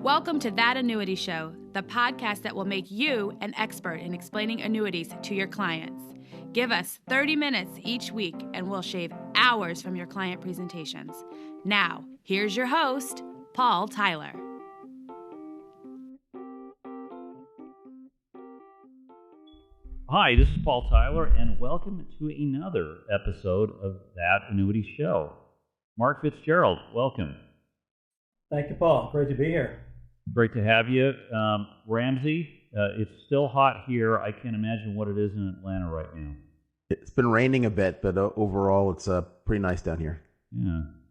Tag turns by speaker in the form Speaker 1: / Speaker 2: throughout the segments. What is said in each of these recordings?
Speaker 1: Welcome to That Annuity Show, the podcast that will make you an expert in explaining annuities to your clients. Give us 30 minutes each week and we'll shave hours from your client presentations. Now, here's your host, Paul Tyler.
Speaker 2: Hi, this is Paul Tyler, and welcome to another episode of That Annuity Show. Mark Fitzgerald, welcome.
Speaker 3: Thank you, Paul. Great to be here.
Speaker 2: Great to have you. Ramsey, it's still hot here. I can't imagine what it is in Atlanta right now.
Speaker 4: It's been raining a bit, but overall it's pretty nice down here.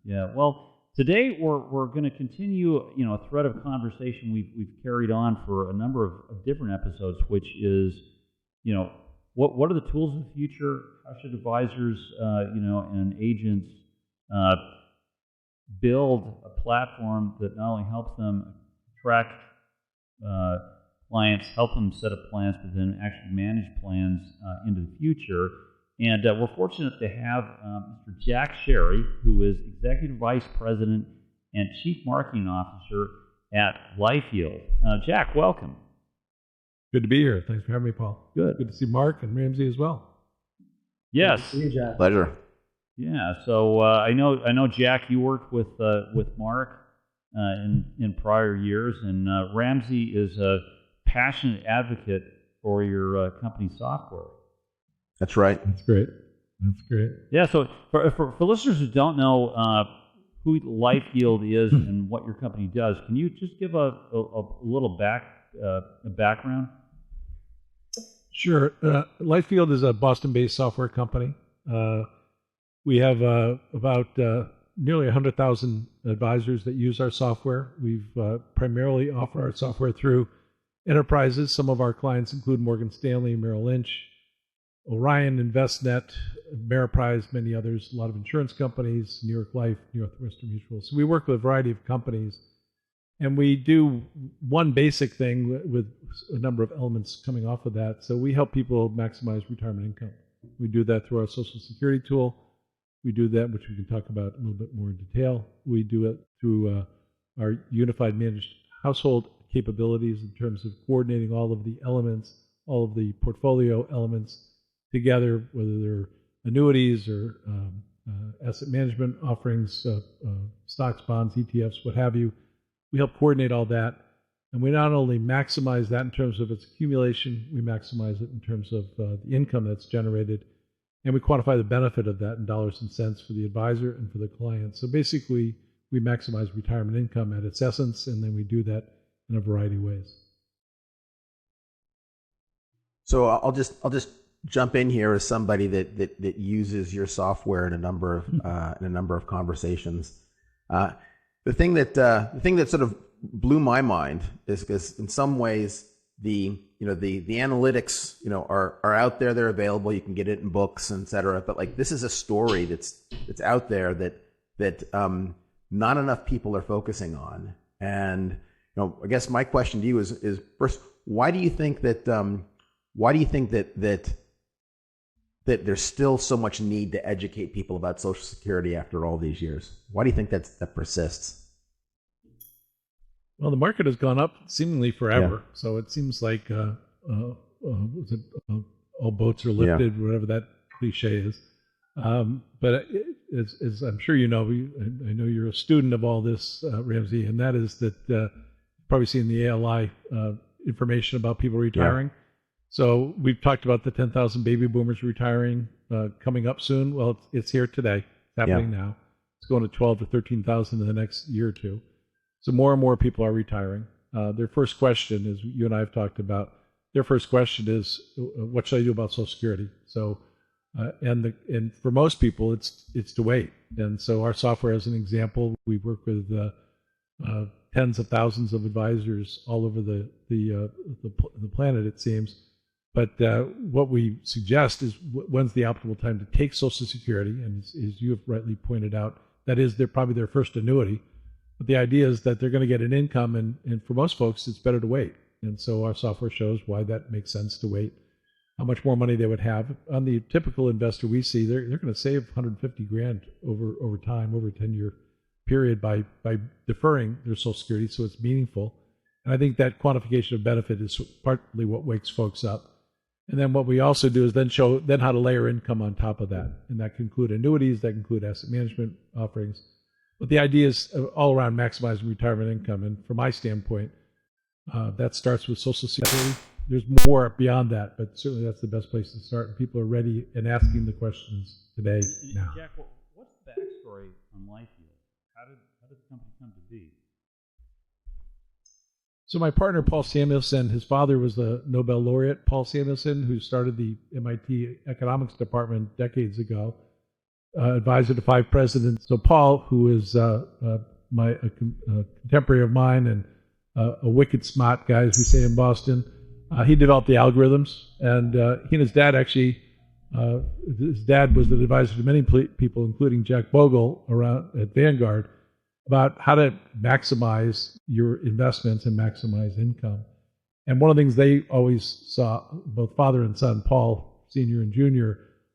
Speaker 2: Yeah. Well, today we're going to continue, a thread of conversation we've carried on for a number of different episodes, which is, what are the tools of the future? How should advisors, and agents build a platform that not only helps them attract clients, help them set up plans, but then actually manage plans into the future. And we're fortunate to have Mr. Jack Sharry, who is Executive Vice President and Chief Marketing Officer at Lightfield. Jack, welcome.
Speaker 5: Good to be here. Thanks for having me, Paul.
Speaker 2: Good.
Speaker 5: Good to see Mark and Ramsey as well.
Speaker 2: Yes.
Speaker 3: Good to see you, Jack.
Speaker 4: Pleasure.
Speaker 2: Yeah. So I know Jack, you worked with Mark in prior years, and Ramsey is a passionate advocate for your company software.
Speaker 4: That's right.
Speaker 5: That's great.
Speaker 2: Yeah. So for listeners who don't know who Lightfield is and what your company does, can you just give a little background?
Speaker 5: Sure. Lightfield is a Boston-based software company. We have about nearly 100,000 advisors that use our software. We've primarily offer our software through enterprises. Some of our clients include Morgan Stanley, Merrill Lynch, Orion, Investnet, Ameriprise, many others, a lot of insurance companies, New York Life, Northwestern Mutual. So we work with a variety of companies. And we do one basic thing with a number of elements coming off of that. So we help people maximize retirement income. We do that through our Social Security tool. We do that, which we can talk about a little bit more in detail. We do it through our unified managed household capabilities in terms of coordinating all of the elements, all of the portfolio elements together, whether they're annuities or asset management offerings, stocks, bonds, ETFs, what have you. We help coordinate all that. And we not only maximize that in terms of its accumulation, we maximize it in terms of the income that's generated. And we quantify the benefit of that in dollars and cents for the advisor and for the client. So basically, we maximize retirement income at its essence, and then we do that in a variety of ways.
Speaker 4: So I'll just jump in here as somebody that uses your software in a number of conversations. The thing that sort of blew my mind is because in some ways the analytics are out there, they're available, you can get it in books, etc. But like this is a story that's out there that not enough people are focusing on. And I guess my question to you is first, why do you think that there's still so much need to educate people about Social Security after all these years? Why do you think that persists?
Speaker 5: Well, the market has gone up seemingly forever.
Speaker 4: Yeah.
Speaker 5: So it seems like all boats are lifted, whatever that cliche is. But as I'm sure you know, I know you're a student of all this, Ramsey, and that is that you've probably seen the ALI information about people retiring. Yeah. So we've talked about the 10,000 baby boomers retiring coming up soon. Well, it's here today. It's happening now. It's going to 12 to 13,000 in the next year or two. So more and more people are retiring. Their first question, as you and I have talked about, their first question is, what should I do about Social Security? So, and for most people, it's to wait. And so our software, as an example, we work with tens of thousands of advisors all over the planet, it seems. But what we suggest is when's the optimal time to take Social Security, and as you have rightly pointed out, that is probably their first annuity. But the idea is that they're going to get an income, and for most folks, it's better to wait. And so our software shows why that makes sense to wait, how much more money they would have. On the typical investor we see, they're going to save 150 grand over time, over a 10-year period by deferring their Social Security, so it's meaningful. And I think that quantification of benefit is partly what wakes folks up. And then what we also do is then show how to layer income on top of that. And that can include annuities, that can include asset management offerings. But the idea is all around maximizing retirement income. And from my standpoint, that starts with Social Security. There's more beyond that, but certainly that's the best place to start. And people are ready and asking the questions today now.
Speaker 2: Jack, what's the backstory on Lightfield? How did the company come to be?
Speaker 5: So my partner, Paul Samuelson, his father was the Nobel laureate, Paul Samuelson, who started the MIT economics department decades ago, advisor to 5 presidents. So Paul, who is a contemporary of mine and a wicked smart guy, as we say in Boston, he developed the algorithms. And he and his dad actually, his dad was the advisor to many people, including Jack Bogle around at Vanguard, about how to maximize your investments and maximize income. And one of the things they always saw, both father and son, Paul Sr. and Jr.,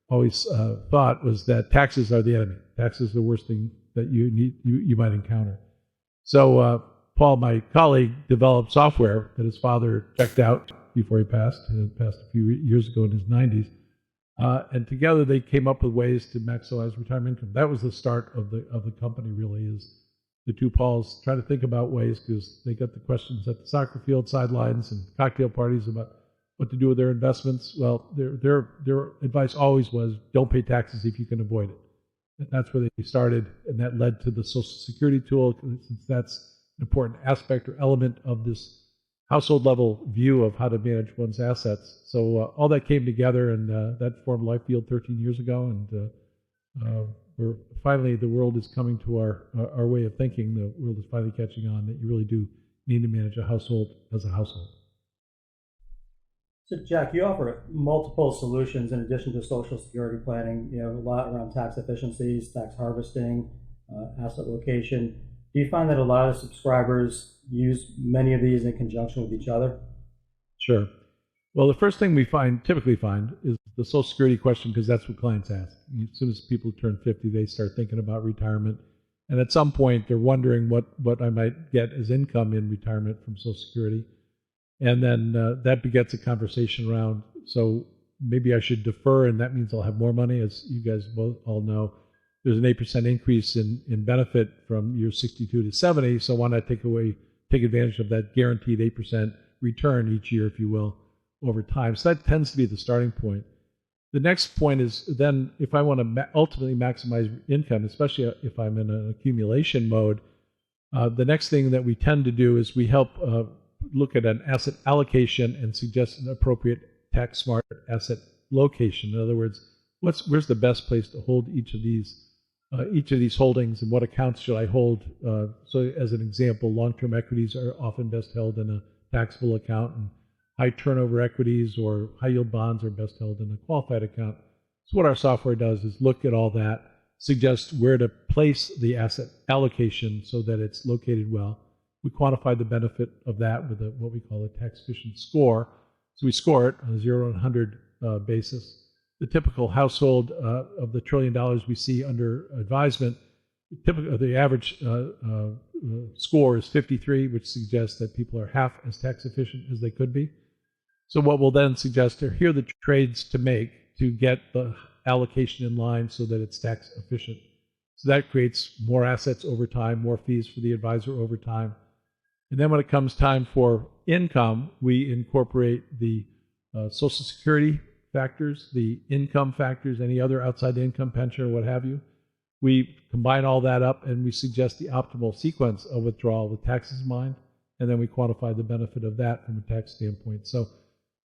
Speaker 5: always thought was that taxes are the enemy. Taxes are the worst thing that you might encounter. So Paul, my colleague, developed software that his father checked out before he passed. He passed a few years ago in his 90s. And together they came up with ways to maximize retirement income. That was the start of the company, really, is the two Pauls trying to think about ways, because they got the questions at the soccer field sidelines and cocktail parties about what to do with their investments. Well, their advice always was, don't pay taxes if you can avoid it. And that's where they started, and that led to the Social Security tool, since that's an important aspect or element of this household level view of how to manage one's assets. So all that came together, and that formed Lightfield 13 years ago, and we're finally, the world is coming to our way of thinking. The world is finally catching on that you really do need to manage a household as a household.
Speaker 3: So, Jack, you offer multiple solutions in addition to Social Security planning. You know, a lot around tax efficiencies, tax harvesting, asset location. Do you find that a lot of subscribers use many of these in conjunction with each other?
Speaker 5: Sure. Well, the first thing we typically find is the Social Security question, because that's what clients ask. As soon as people turn 50, they start thinking about retirement. And at some point, they're wondering what I might get as income in retirement from Social Security. And then that begets a conversation around, so maybe I should defer, and that means I'll have more money. As you guys both all know, there's an 8% increase in benefit from year 62 to 70, so why not take advantage of that guaranteed 8% return each year, if you will, over time. So that tends to be the starting point. The next point is then, if I want to ultimately maximize income, especially if I'm in an accumulation mode, the next thing that we tend to do is we help look at an asset allocation and suggest an appropriate tax smart asset location. In other words, where's the best place to hold each of these holdings, and what accounts should I hold? So as an example, long-term equities are often best held in a taxable account, and high turnover equities or high yield bonds are best held in a qualified account. So what our software does is look at all that, suggest where to place the asset allocation so that it's located well. We quantify the benefit of that with what we call a tax efficient score. So we score it on a 0 to 100 basis. The typical household of the $1 trillion we see under advisement, the average score is 53, which suggests that people are half as tax efficient as they could be. So what we'll then suggest are, here are the trades to make to get the allocation in line so that it's tax efficient. So that creates more assets over time, more fees for the advisor over time. And then when it comes time for income, we incorporate the Social Security factors, the income factors, any other outside income, pension, or what have you. We combine all that up, and we suggest the optimal sequence of withdrawal with taxes in mind, and then we quantify the benefit of that from a tax standpoint. So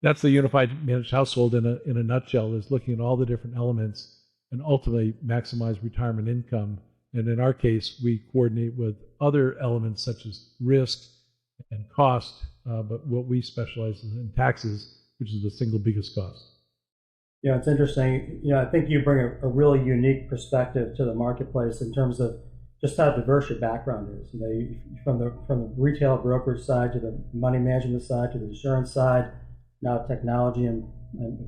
Speaker 5: that's the unified managed household in a nutshell, is looking at all the different elements and ultimately maximize retirement income. And in our case, we coordinate with other elements such as risk and cost, but what we specialize in taxes, which is the single biggest cost.
Speaker 3: Yeah, it's interesting. You know, I think you bring a really unique perspective to the marketplace in terms of just how diverse your background is. You know, from the retail brokerage side to the money management side to the insurance side, now technology and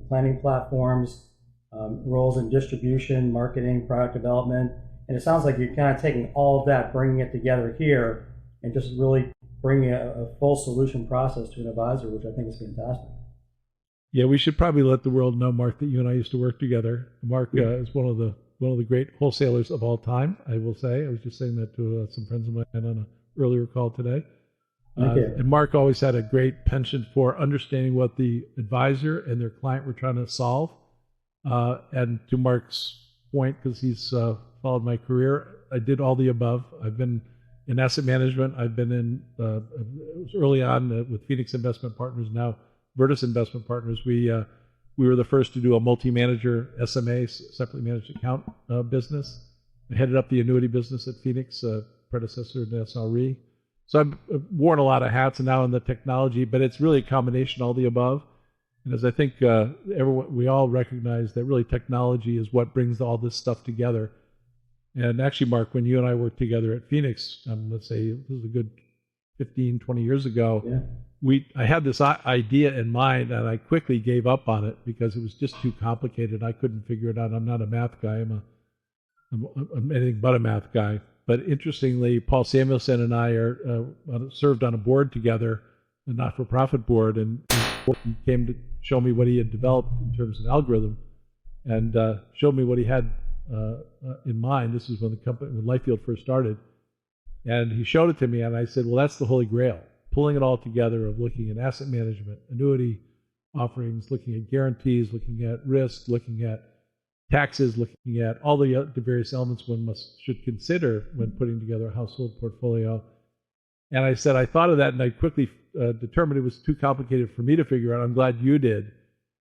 Speaker 3: planning platforms, roles in distribution, marketing, product development. And it sounds like you're kind of taking all of that, bringing it together here, and just really bringing a full solution process to an advisor, which I think is fantastic.
Speaker 5: Yeah, we should probably let the world know, Mark, that you and I used to work together. Mark is one of the great wholesalers of all time, I will say. I was just saying that to some friends of mine on an earlier call today. And Mark always had a great penchant for understanding what the advisor and their client were trying to solve. And to Mark's point, because he's followed my career, I did all the above. I've been in asset management. I've been in, it was early on with Phoenix Investment Partners, now Virtus Investment Partners. We were the first to do a multi-manager SMA, separately managed account business. I headed up the annuity business at Phoenix, predecessor to SRE. So I've worn a lot of hats and now in the technology, but it's really a combination of all the above. And as I think we all recognize that really technology is what brings all this stuff together. And actually, Mark, when you and I worked together at Phoenix, let's say this was a good 15, 20 years ago, I had this idea in mind and I quickly gave up on it because it was just too complicated. I couldn't figure it out. I'm not a math guy. I'm anything but a math guy. But interestingly, Paul Samuelson and I served on a board together, a not-for-profit board, and he came to show me what he had developed in terms of algorithm, and showed me what he had in mind. This was when Lightfield first started, and he showed it to me, and I said, "Well, that's the holy grail: pulling it all together of looking at asset management, annuity offerings, looking at guarantees, looking at risk, looking at taxes, looking at all the various elements one should consider when putting together a household portfolio." And I said, I thought of that, and I quickly determined it was too complicated for me to figure out. I'm glad you did.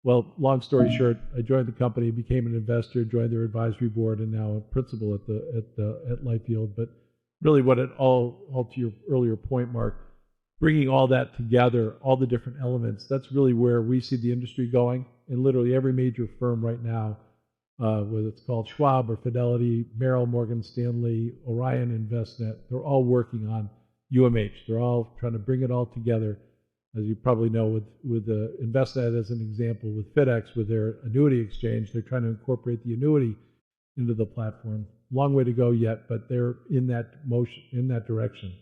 Speaker 5: Well, long story short, I joined the company, became an investor, joined their advisory board, and now a principal at Lightfield. But really, what it all to your earlier point, Mark, bringing all that together, all the different elements, that's really where we see the industry going. And literally every major firm right now, whether it's called Schwab or Fidelity, Merrill, Morgan Stanley, Orion, Investnet, they're all working on UMH. They're all trying to bring it all together. As you probably know, with Investnet as an example, with FedEx, with their annuity exchange, they're trying to incorporate the annuity into the platform. Long way to go yet, but they're in that motion, in that direction.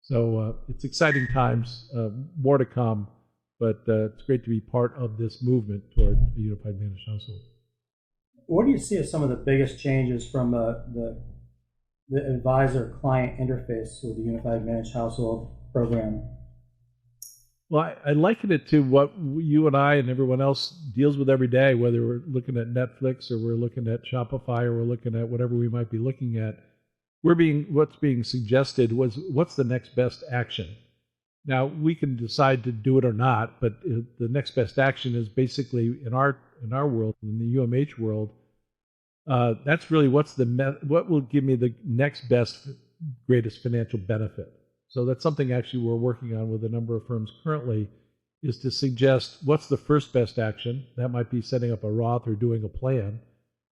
Speaker 5: So it's exciting times, more to come, but it's great to be part of this movement toward a unified managed household.
Speaker 3: What do you see as some of the biggest changes from the advisor-client interface with the Unified Managed Household program?
Speaker 5: Well, I liken it to what you and I and everyone else deals with every day, whether we're looking at Netflix or we're looking at Shopify or we're looking at whatever we might be looking at. What's being suggested was what's the next best action. Now, we can decide to do it or not, but the next best action is basically in our world, in the UMH world, that's really what will give me the next best, greatest financial benefit. So that's something actually we're working on with a number of firms currently, is to suggest what's the first best action. That might be setting up a Roth or doing a plan.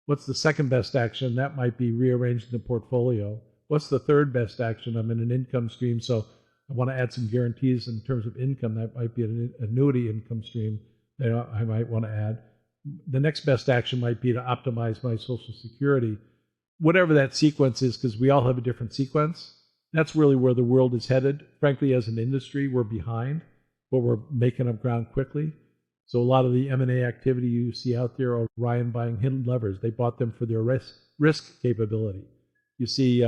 Speaker 5: What's the second best action? That might be rearranging the portfolio. What's the third best action? I'm in an income stream, so I want to add some guarantees in terms of income. That might be an annuity income stream that I might want to add. The next best action might be to optimize my Social Security. Whatever that sequence is, because we all have a different sequence, that's really where the world is headed. Frankly, as an industry, we're behind, but we're making up ground quickly. So a lot of the M&A activity you see out there are Orion buying hidden levers. They bought them for their risk capability. You see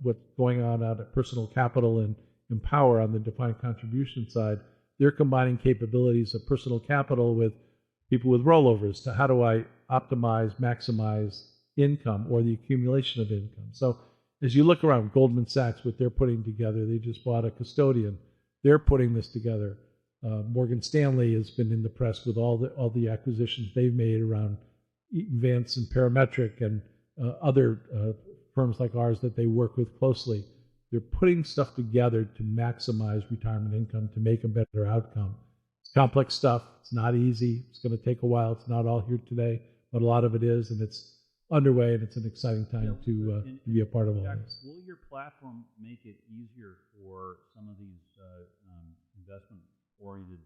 Speaker 5: what's going on out at Personal Capital and Empower on the defined contribution side. They're combining capabilities of Personal Capital with people with rollovers to how do I optimize, maximize income or the accumulation of income. So as you look around, Goldman Sachs, what they're putting together, they just bought a custodian. They're putting this together. Morgan Stanley has been in the press with all the acquisitions they've made around Eaton Vance and Parametric and other firms like ours that they work with closely. They're putting stuff together to maximize retirement income, to make a better outcome. It's complex stuff. It's not easy. It's going to take a while. It's not all here today, but a lot of it is, and it's underway, and it's an exciting time to be a part of all this.
Speaker 2: Will your platform make it easier for some of these investment-oriented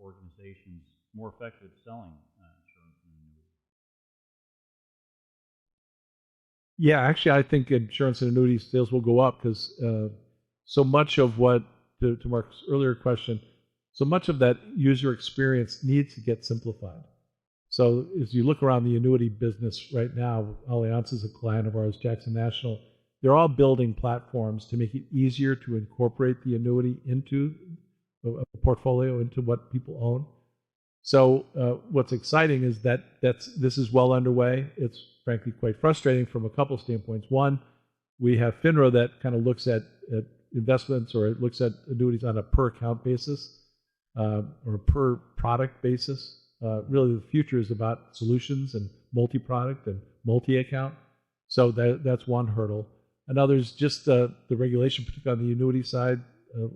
Speaker 2: organizations more effective selling insurance and annuities?
Speaker 5: Yeah, actually, I think insurance and annuity sales will go up because so much of what to Mark's earlier question, so much of that user experience needs to get simplified. So as you look around the annuity business right now, Allianz is a client of ours, Jackson National. They're all building platforms to make it easier to incorporate the annuity into a portfolio, into what people own. So what's exciting is that this is well underway. It's frankly quite frustrating from a couple standpoints. One, we have FINRA that kind of looks at investments, or it looks at annuities on a per account basis or a per product basis. Really, the future is about solutions and multi-product and multi-account. So that's one hurdle. Another is just the regulation, particularly on the annuity side.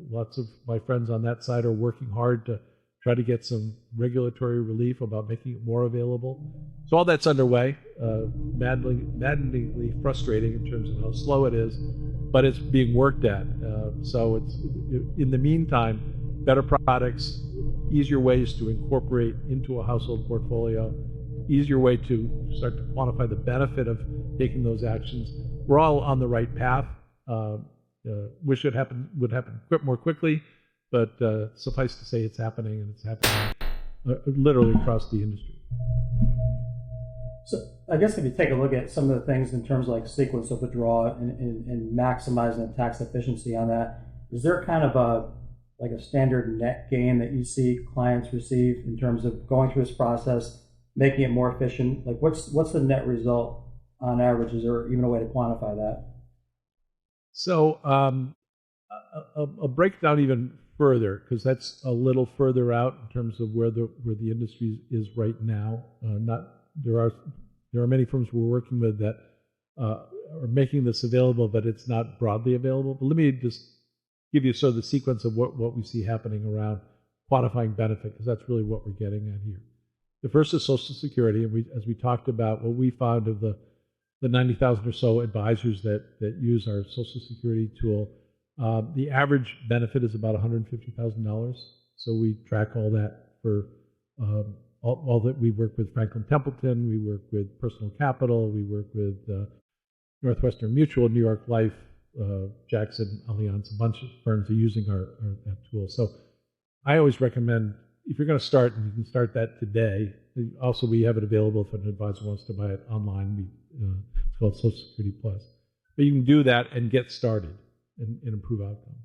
Speaker 5: Lots of my friends on that side are working hard to try to get some regulatory relief about making it more available. So all that's underway, maddeningly frustrating in terms of how slow it is, but it's being worked at. So it's, in the meantime, better products, easier ways to incorporate into a household portfolio, easier way to start to quantify the benefit of taking those actions. We're all on the right path. Wish it would happen more quickly, but suffice to say it's happening, and it's happening literally across the industry.
Speaker 3: So I guess if you take a look at some of the things in terms of like sequence of withdrawal and maximizing the tax efficiency on that, is there kind of a standard net gain that you see clients receive in terms of going through this process, making it more efficient? Like what's the net result on average? Is there even a way to quantify that?
Speaker 5: So I'll break it down even further, because that's a little further out in terms of where the industry is right now. There are many firms we're working with that are making this available, but it's not broadly available. But let me just give you sort of the sequence of what we see happening around quantifying benefit, because that's really what we're getting at here. The first is Social Security, and as we talked about, what we found of the 90,000 or so advisors that use our Social Security tool, the average benefit is about $150,000. So we track all that for all that. We work with Franklin Templeton, we work with Personal Capital, we work with Northwestern Mutual, New York Life, Jackson, Allianz, a bunch of firms are using that tool. So I always recommend, if you're going to start, and you can start that today. Also, we have it available if an advisor wants to buy it online. It's called Social Security Plus. But you can do that and get started and improve outcome.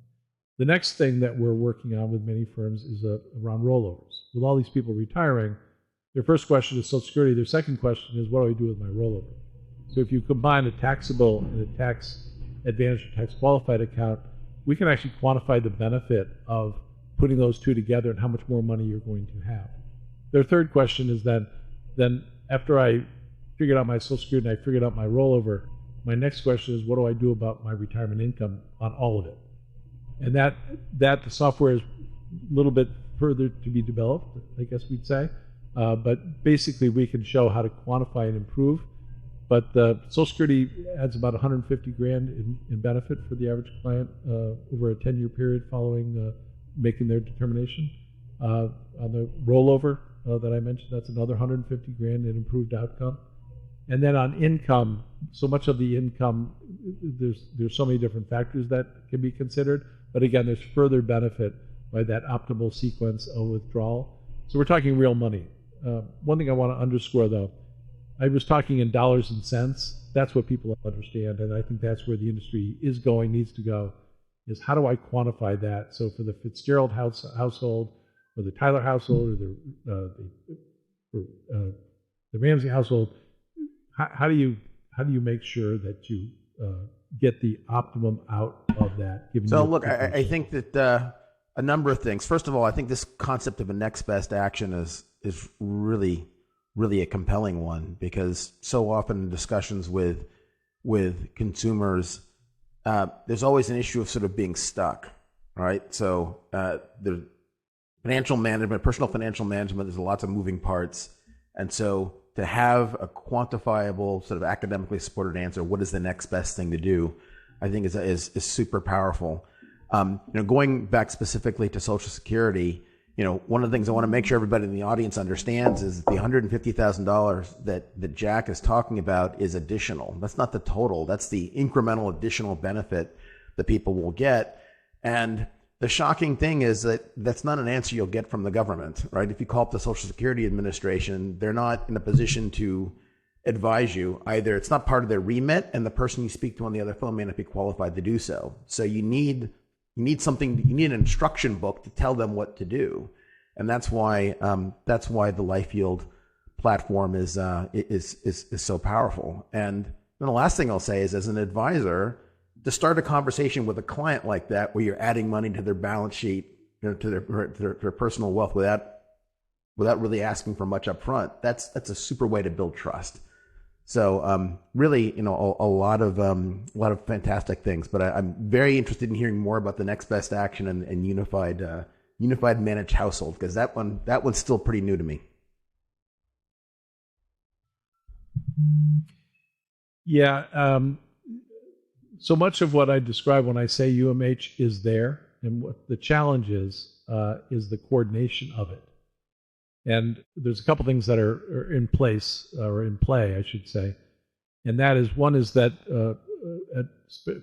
Speaker 5: The next thing that we're working on with many firms is around rollovers. With all these people retiring, their first question is Social Security. Their second question is, what do I do with my rollover? So if you combine a taxable and a tax advantage or tax qualified account, we can actually quantify the benefit of putting those two together and how much more money you're going to have. Their third question is then after I figured out my Social Security and I figured out my rollover, my next question is, what do I do about my retirement income on all of it? And that the software is a little bit further to be developed, I guess we'd say. But basically, we can show how to quantify and improve. But Social Security adds about $150,000 in benefit for the average client over a 10-year period following making their determination. On the rollover that I mentioned, that's another $150,000 in improved outcome. And then on income, so much of the income, there's so many different factors that can be considered. But again, there's further benefit by that optimal sequence of withdrawal. So we're talking real money. One thing I want to underscore, though, I was talking in dollars and cents. That's what people understand, and I think that's where the industry is going, needs to go, is how do I quantify that? So for the Fitzgerald household, or the Tyler household, or the Ramsey household, how do you make sure that you get the optimum out of that?
Speaker 4: So look, I think that a number of things. First of all, I think this concept of a next best action is really a compelling one, because so often in discussions with consumers, there's always an issue of sort of being stuck, right? So the financial management, personal financial management, there's lots of moving parts, and so to have a quantifiable, sort of academically supported answer, what is the next best thing to do, I think is super powerful. Going back specifically to Social Security, one of the things I want to make sure everybody in the audience understands is that the $150,000 that Jack is talking about is additional. That's not the total. That's the incremental additional benefit that people will get. And the shocking thing is that that's not an answer you'll get from the government, right? If you call up the Social Security Administration, they're not in a position to advise you. Either it's not part of their remit, and the person you speak to on the other phone may not be qualified to do so. So you need an instruction book to tell them what to do, and that's why the Lightfield platform is so powerful. And then the last thing I'll say is, as an advisor, to start a conversation with a client like that, where you're adding money to their balance sheet, to their personal wealth without really asking for much up front, that's a super way to build trust. So really, a lot of fantastic things. But I'm very interested in hearing more about the next best action and unified managed household, because that one's still pretty new to me.
Speaker 5: Yeah. So much of what I describe when I say UMH is there, and what the challenge is the coordination of it. And there's a couple things that are in place, or in play, I should say. And that is, one is that at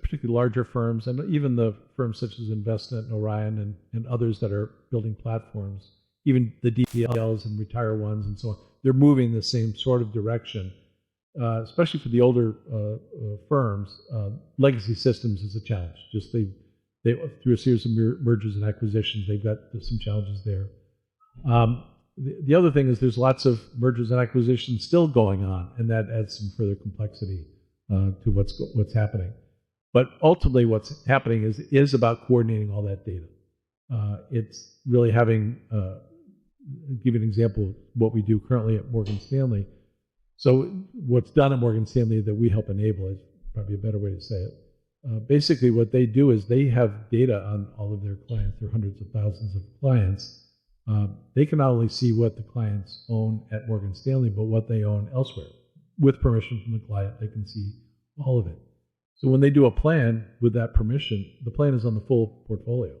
Speaker 5: particularly larger firms, and even the firms such as Investnet and Orion and others that are building platforms, even the DPLs and retire ones and so on, they're moving the same sort of direction. Especially for the older firms, legacy systems is a challenge. Just they through a series of mergers and acquisitions, they've got some challenges there. The other thing is there's lots of mergers and acquisitions still going on, and that adds some further complexity to what's happening. But ultimately, what's happening is about coordinating all that data. It's really having. I'll give you an example of what we do currently at Morgan Stanley. So what's done at Morgan Stanley that we help enable is probably a better way to say it. Basically, what they do is they have data on all of their clients. There are hundreds of thousands of clients. They can not only see what the clients own at Morgan Stanley, but what they own elsewhere. With permission from the client, they can see all of it. So when they do a plan with that permission, the plan is on the full portfolio.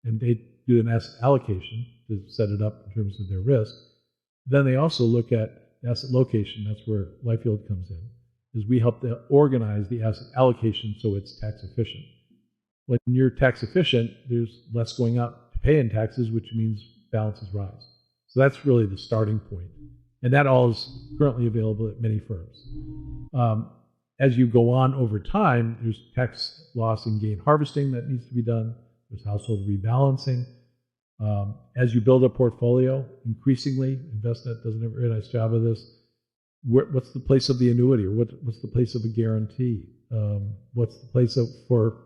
Speaker 5: And they do an asset allocation to set it up in terms of their risk. Then they also look at asset location. That's where Lightfield comes in, is we help to organize the asset allocation so it's tax efficient. When you're tax efficient, there's less going out to pay in taxes, which means balances rise. So that's really the starting point. And that all is currently available at many firms. As you go on over time, there's tax loss and gain harvesting that needs to be done. There's household rebalancing. As you build a portfolio, increasingly, Investnet does a very nice job of this. What's the place of the annuity, or what's the place of a guarantee? What's the place for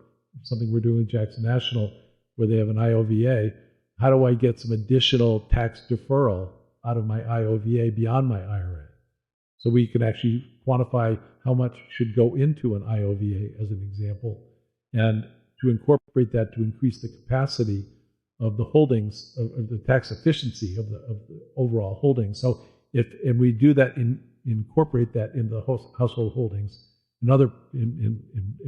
Speaker 5: something we're doing with Jackson National, where they have an IOVA? How do I get some additional tax deferral out of my IOVA beyond my IRA? So we can actually quantify how much should go into an IOVA, as an example, and to incorporate that to increase the capacity of the holdings, of the tax efficiency of the overall holdings. So and we do that, incorporate that into the household holdings and other in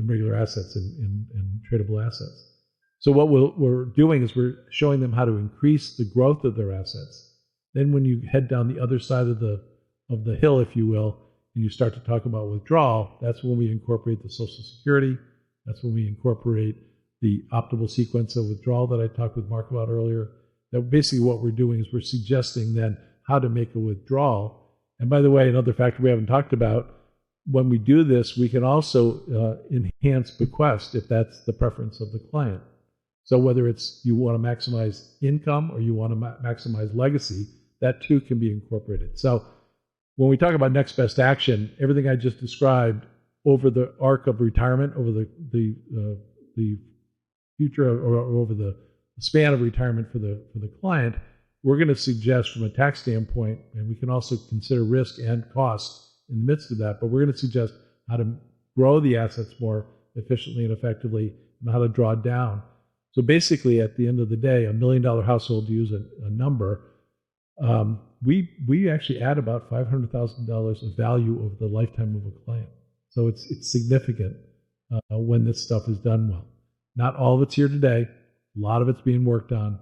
Speaker 5: regular assets and tradable assets. So what we're doing is we're showing them how to increase the growth of their assets. Then when you head down the other side of the hill, if you will, and you start to talk about withdrawal, that's when we incorporate the Social Security. That's when we incorporate the optimal sequence of withdrawal that I talked with Mark about earlier. That basically what we're doing is we're suggesting then how to make a withdrawal. And by the way, another factor we haven't talked about, when we do this, we can also enhance bequest if that's the preference of the client. So whether it's you want to maximize income or you want to maximize legacy, that too can be incorporated. So when we talk about next best action, everything I just described over the arc of retirement, over the future or over the span of retirement for the client, we're going to suggest from a tax standpoint, and we can also consider risk and cost in the midst of that, but we're going to suggest how to grow the assets more efficiently and effectively and how to draw down. So basically, at the end of the day, $1 million household, to use a number, we actually add about $500,000 of value over the lifetime of a client. So it's significant when this stuff is done well. Not all of it's here today. A lot of it's being worked on,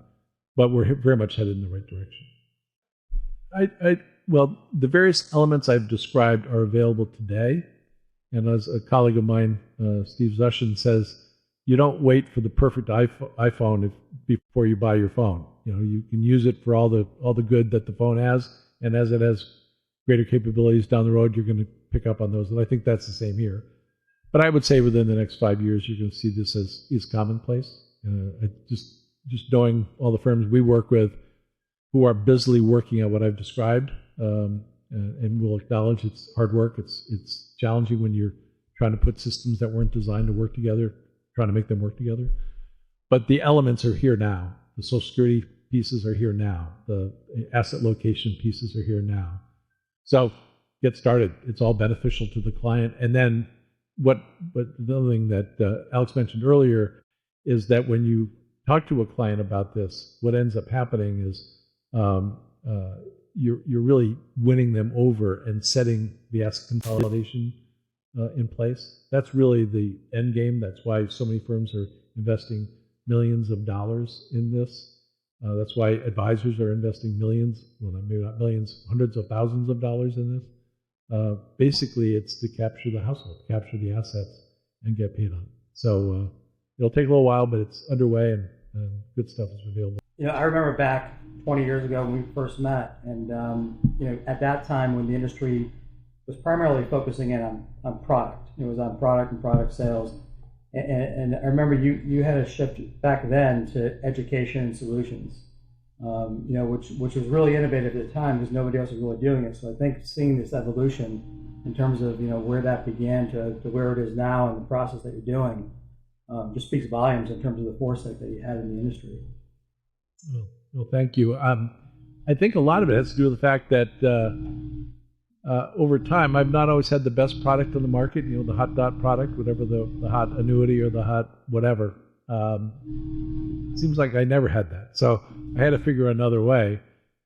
Speaker 5: but we're very much headed in the right direction. Well, the various elements I've described are available today. And as a colleague of mine, Steve Zushin, says, you don't wait for the perfect iPhone before you buy your phone. You can use it for all the good that the phone has, and as it has greater capabilities down the road, you're going to pick up on those. And I think that's the same here. But I would say within the next 5 years, you're going to see this as commonplace. Just knowing all the firms we work with who are busily working at what I've described, and will acknowledge it's hard work. It's challenging when you're trying to put systems that weren't designed to work together, trying to make them work together. But the elements are here now. The Social Security pieces are here now. The asset location pieces are here now. So get started. It's all beneficial to the client. And then but the other thing that Alex mentioned earlier is that when you talk to a client about this, what ends up happening is you're really winning them over and setting the asset consolidation in place. That's really the end game. That's why so many firms are investing millions of dollars in this. That's why advisors are investing millions, well, maybe not millions, hundreds of thousands of dollars in this. Basically, it's to capture the household, capture the assets, and get paid on it. So it'll take a little while, but it's underway, and good stuff is available.
Speaker 3: I remember back 20 years ago when we first met, and at that time when the industry was primarily focusing in on product, it was on product and product sales, and I remember you had a shift back then to education and solutions, which was really innovative at the time because nobody else was really doing it. So I think seeing this evolution in terms of where that began to where it is now and the process that you're doing just speaks volumes in terms of the foresight that you had in the industry.
Speaker 5: Well, thank you. I think a lot of it has to do with the fact that over time, I've not always had the best product on the market, the hot dot product, whatever the hot annuity or the hot whatever. Seems like I never had that. So I had to figure another way.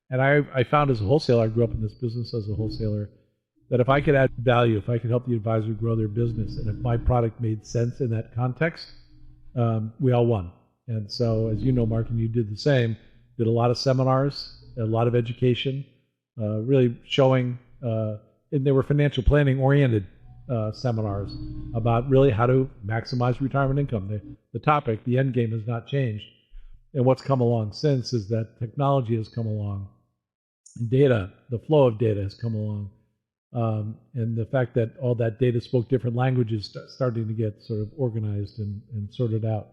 Speaker 5: And I found as a wholesaler, I grew up in this business as a wholesaler, that if I could add value, if I could help the advisor grow their business, and if my product made sense in that context, we all won. And so, as you know, Mark, and you did the same, did a lot of seminars, a lot of education, really showing, and they were financial planning oriented seminars about really how to maximize retirement income. The topic, the end game, has not changed. And what's come along since is that technology has come along, and data, the flow of data has come along, and the fact that all that data spoke different languages starting to get sort of organized and sorted out.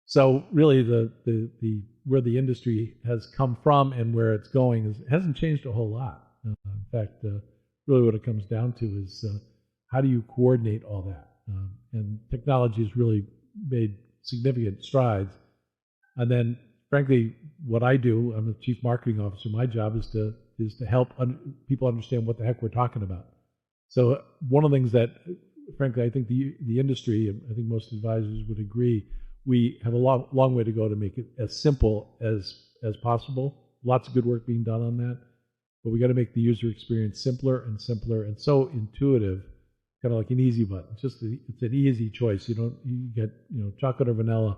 Speaker 5: So really, the where the industry has come from and where it's going hasn't changed a whole lot. In fact, really what it comes down to is how do you coordinate all that? And technology has really made significant strides. And then, frankly, what I do, I'm the chief marketing officer. My job is to help people understand what the heck we're talking about. So one of the things that, frankly, I think the industry, and I think most advisors would agree, we have a long way to go to make it as simple as possible. Lots of good work being done on that, but we got to make the user experience simpler and simpler and so intuitive, kind of like an easy button. It's an easy choice. You get chocolate or vanilla,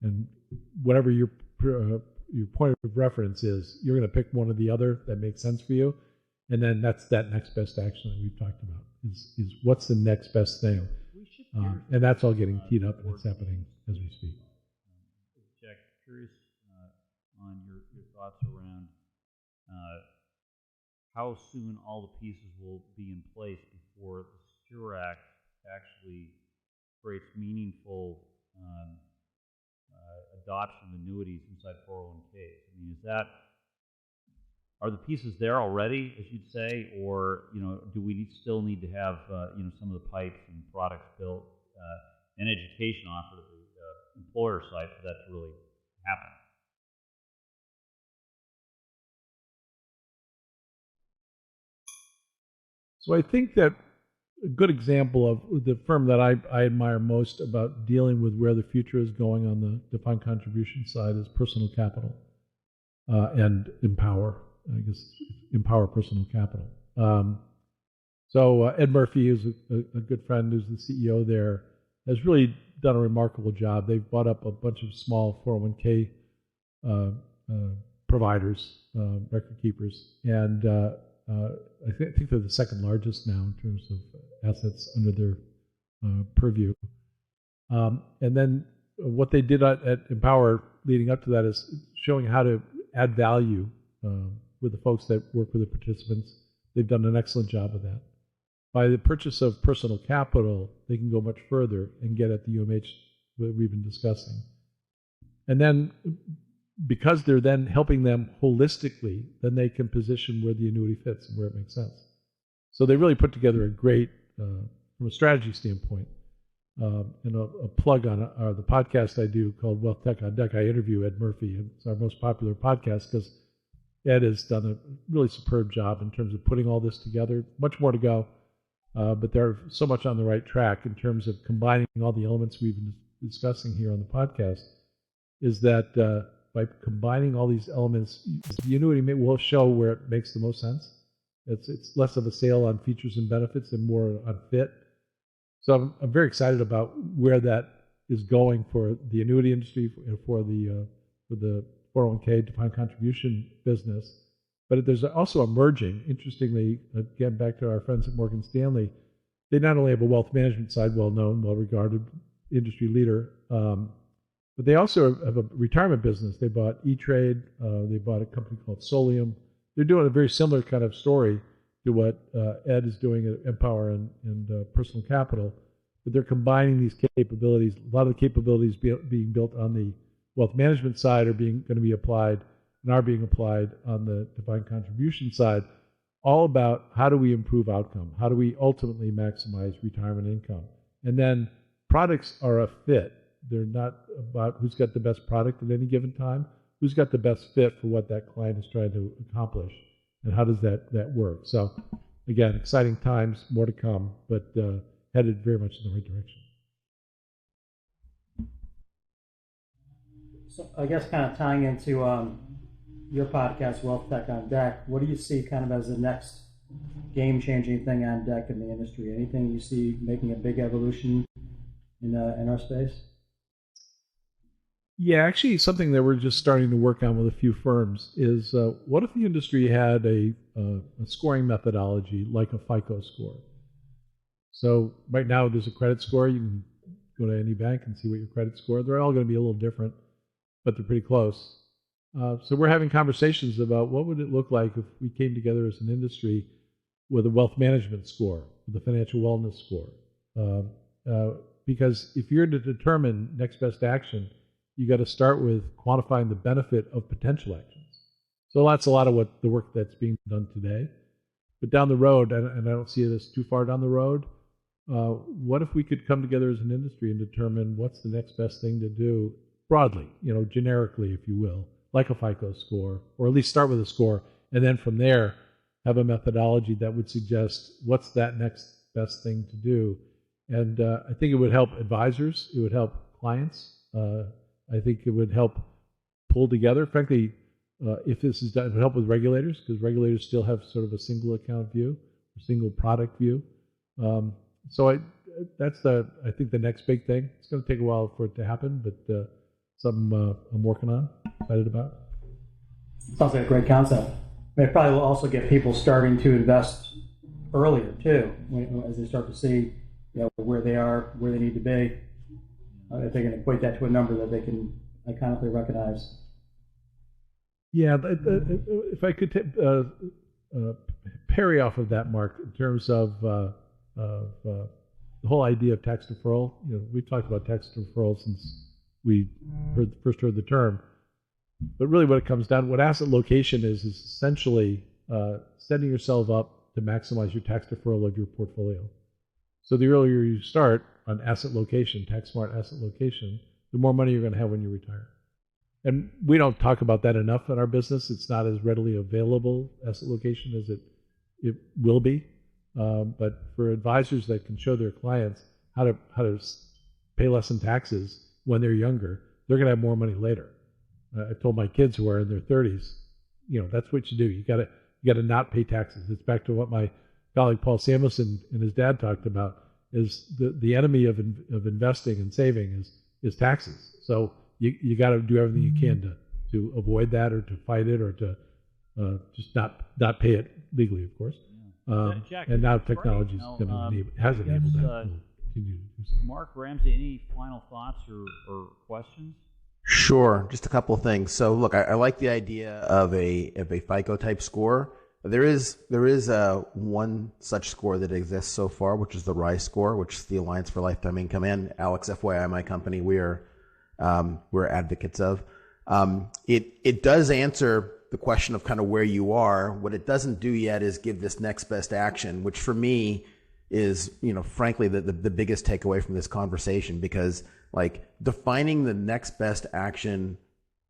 Speaker 5: and whatever your point of reference is, you're going to pick one or the other that makes sense for you, and then that's that next best action that we've talked about. Is what's the next best thing, and that's all getting teed up, and it's happening as we speak.
Speaker 2: Jack, curious on your thoughts around how soon all the pieces will be in place before the Secure Act actually creates meaningful adoption of annuities inside 401ks. I mean, are the pieces there already, as you'd say, or do we still need to have some of the pipes and products built and education offered at the employer side for that to really happen?
Speaker 5: So I think that a good example of the firm that I admire most about dealing with where the future is going on the defined contribution side is Personal Capital and Empower. I guess Empower Personal Capital. So Ed Murphy, who's a good friend, who's the CEO there, has really done a remarkable job. They've bought up a bunch of small 401k providers, record keepers, and I think they're the second largest now in terms of assets under their purview. And then what they did at Empower leading up to that is showing how to add value with the folks that work with the participants. They've done an excellent job of that. By the purchase of personal capital, they can go much further and get at the UMH that we've been discussing. And then, because they're then helping them holistically, then they can position where the annuity fits and where it makes sense. So they really put together a great, from a strategy standpoint, and a plug on the podcast I do called Wealth Tech on Deck. I interview Ed Murphy, and it's our most popular podcast because Ed has done a really superb job in terms of putting all this together. Much more to go, but they're so much on the right track in terms of combining all the elements we've been discussing here on the podcast, is that by combining all these elements, the annuity will show where it makes the most sense. It's less of a sale on features and benefits and more on fit. So I'm very excited about where that is going for the annuity industry, for the 401k defined contribution business. But there's also emerging, interestingly, again, back to our friends at Morgan Stanley, they not only have a wealth management side, well-known, well-regarded industry leader, but they also have a retirement business. They bought E-Trade. They bought a company called Solium. They're doing a very similar kind of story to what Ed is doing at Empower and Personal Capital. But they're combining these capabilities. A lot of the capabilities being built on the wealth management side are going to be applied and are being applied on the defined contribution side, all about how do we improve outcome? How do we ultimately maximize retirement income? And then products are a fit. They're not about who's got the best product at any given time, who's got the best fit for what that client is trying to accomplish, and how does that work? So, again, exciting times, more to come, but headed very much in the right direction.
Speaker 3: So I guess kind of tying into your podcast, Wealth Tech on Deck, what do you see kind of as the next game-changing thing on deck in the industry? Anything you see making a big evolution in our space?
Speaker 5: Yeah, actually, something that we're just starting to work on with a few firms is what if the industry had a scoring methodology like a FICO score? So right now, there's a credit score. You can go to any bank and see what your credit score. They're all going to be a little different, but they're pretty close. So we're having conversations about what would it look like if we came together as an industry with a wealth management score, with a financial wellness score. Because if you're to determine next best action, you got to start with quantifying the benefit of potential actions. So that's a lot of what the work that's being done today. But down the road, and I don't see this too far down the road, what if we could come together as an industry and determine what's the next best thing to do broadly, generically, if you will, like a FICO score, or at least start with a score, and then from there have a methodology that would suggest what's that next best thing to do. And I think it would help advisors, it would help clients, I think it would help pull together. Frankly, if this is done, it would help with regulators, because regulators still have sort of a single account view, a single product view. So that's I think the next big thing. It's going to take a while for it to happen, but something I'm working on, excited about.
Speaker 3: Sounds like a great concept. It probably will also get people starting to invest earlier too, as they start to see where they are, where they need to be. If they can equate that to a number that they can iconically recognize.
Speaker 5: Yeah, if I could parry off of that, Mark, in terms of the whole idea of tax deferral. We've talked about tax deferral since we first heard the term. But really what it comes down to, what asset location is essentially setting yourself up to maximize your tax deferral of your portfolio. So the earlier you start on asset location, tax smart asset location, the more money you're going to have when you retire. And we don't talk about that enough in our business. It's not as readily available asset location as it will be. But for advisors that can show their clients how to pay less in taxes when they're younger, they're going to have more money later. I told my kids who are in their 30s, that's what you do. You got to not pay taxes. It's back to what my colleague Paul Samuelson and his dad talked about. Is the enemy of investing and saving is taxes. So you got to do everything you can to avoid that, or to fight it, or to just not pay it legally, of course.
Speaker 2: Jack,
Speaker 5: and now technology has enabled that. continue to do so.
Speaker 2: Mark, Ramsey, any final thoughts or questions?
Speaker 4: Sure, just a couple of things. So look, I like the idea of a FICO type score. There is one such score that exists so far, which is the RISE score, which is the Alliance for Lifetime Income, and alex.fyi, my company, we're advocates of. It does answer the question of kind of where you are. What it doesn't do yet is give this next best action, which for me is, frankly, the biggest takeaway from this conversation, because like defining the next best action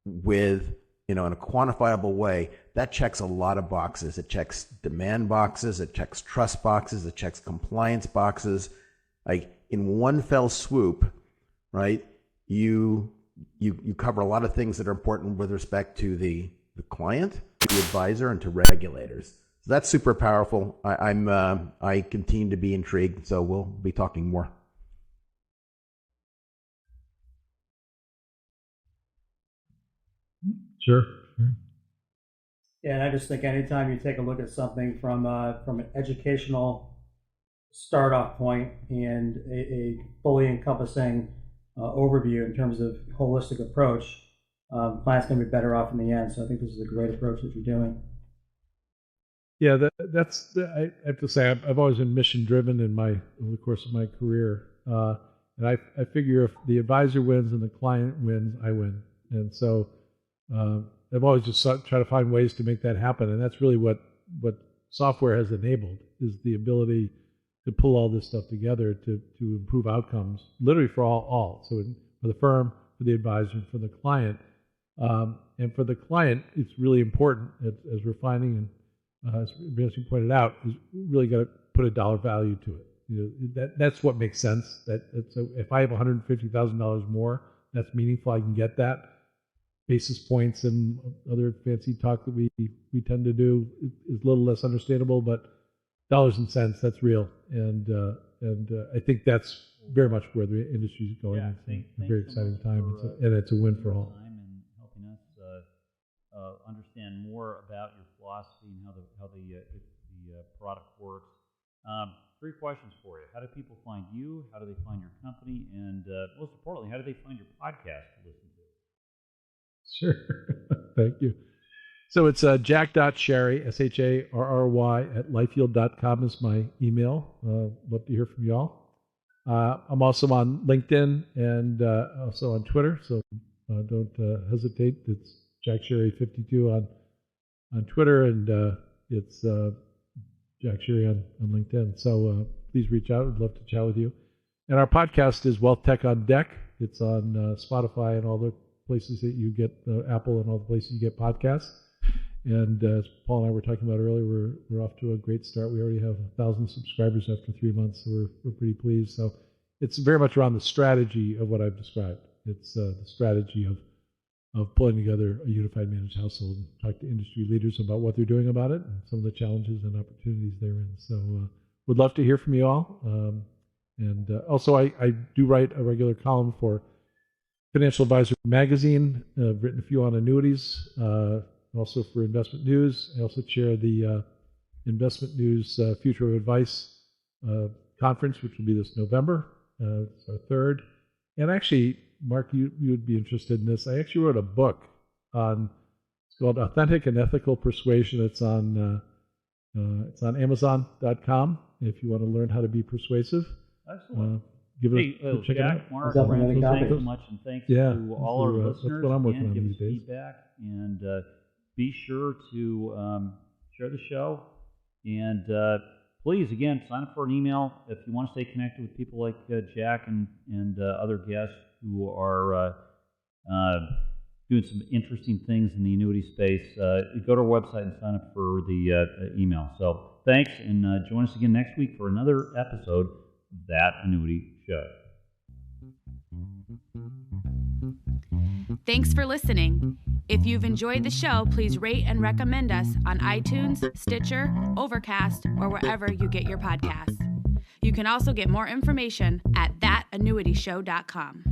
Speaker 4: with, in a quantifiable way, that checks a lot of boxes. It checks demand boxes, it checks trust boxes, it checks compliance boxes. Like in one fell swoop, right? You cover a lot of things that are important with respect to the client, the advisor, and to regulators. So that's super powerful. I continue to be intrigued, so we'll be talking more.
Speaker 5: Sure.
Speaker 3: Yeah, and I just think anytime you take a look at something from an educational start-off point and a fully encompassing overview in terms of holistic approach, clients going to be better off in the end. So I think this is a great approach that you're doing.
Speaker 5: Yeah, I have to say I've always been mission driven over the course of my career, and I figure if the advisor wins and the client wins, I win, and so I've always just try to find ways to make that happen, and that's really what software has enabled, is the ability to pull all this stuff together to improve outcomes, literally for all. So for the firm, for the advisor, for the client, and for the client, it's really important as we're finding, and as Ramsey pointed out, is really got to put a dollar value to it. That's what makes sense. So if I have $150,000 more, that's meaningful. I can get that. Basis points and other fancy talk that we tend to do is a little less understandable, but dollars and cents, that's real, and I think that's very much where the industry is going.
Speaker 2: Yeah,
Speaker 5: it's a very exciting time, and it's a win for all.
Speaker 2: Time and helping us understand more about your philosophy and how the product works. 3 questions for you: how do people find you? How do they find your company? And most importantly, how do they find your podcast to listen to?
Speaker 5: Sure. Thank you. So it's jack.sharry, SHARRY, at lightfield.com is my email. Love to hear from y'all. I'm also on LinkedIn and also on Twitter, so don't hesitate. It's JackSharry52 on Twitter, and it's Jack Sharry on LinkedIn. So please reach out. I'd love to chat with you. And our podcast is Wealth Tech on Deck. It's on Spotify and all the places that you get Apple and all the places you get podcasts. And as Paul and I were talking about earlier, we're off to a great start. We already have 1,000 subscribers after 3 months, so we're pretty pleased. So it's very much around the strategy of what I've described. It's the strategy of pulling together a unified managed household and talk to industry leaders about what they're doing about it and some of the challenges and opportunities therein. So would love to hear from you all. And also I do write a regular column for Financial Advisor Magazine. I've written a few on annuities, also for Investment News. I also chair the Investment News Future of Advice conference, which will be this November. It's our 3rd. And actually, Mark, you would be interested in this. I actually wrote a book it's called Authentic and Ethical Persuasion. It's on Amazon.com if you want to learn how to be persuasive.
Speaker 2: Excellent.
Speaker 5: Check it out.
Speaker 2: Mark, Ramsey, thanks so much, and thanks to all our listeners.
Speaker 5: That's what I'm working on
Speaker 2: give
Speaker 5: these
Speaker 2: us
Speaker 5: days.
Speaker 2: feedback, and be sure to share the show. And please, again, sign up for an email if you want to stay connected with people like Jack and other guests who are doing some interesting things in the annuity space. Go to our website and sign up for the email. So thanks, and join us again next week for another episode of That Annuity Show.
Speaker 1: Thanks for listening. If you've enjoyed the show, please rate and recommend us on iTunes, Stitcher, Overcast, or wherever you get your podcasts. You can also get more information at thatannuityshow.com.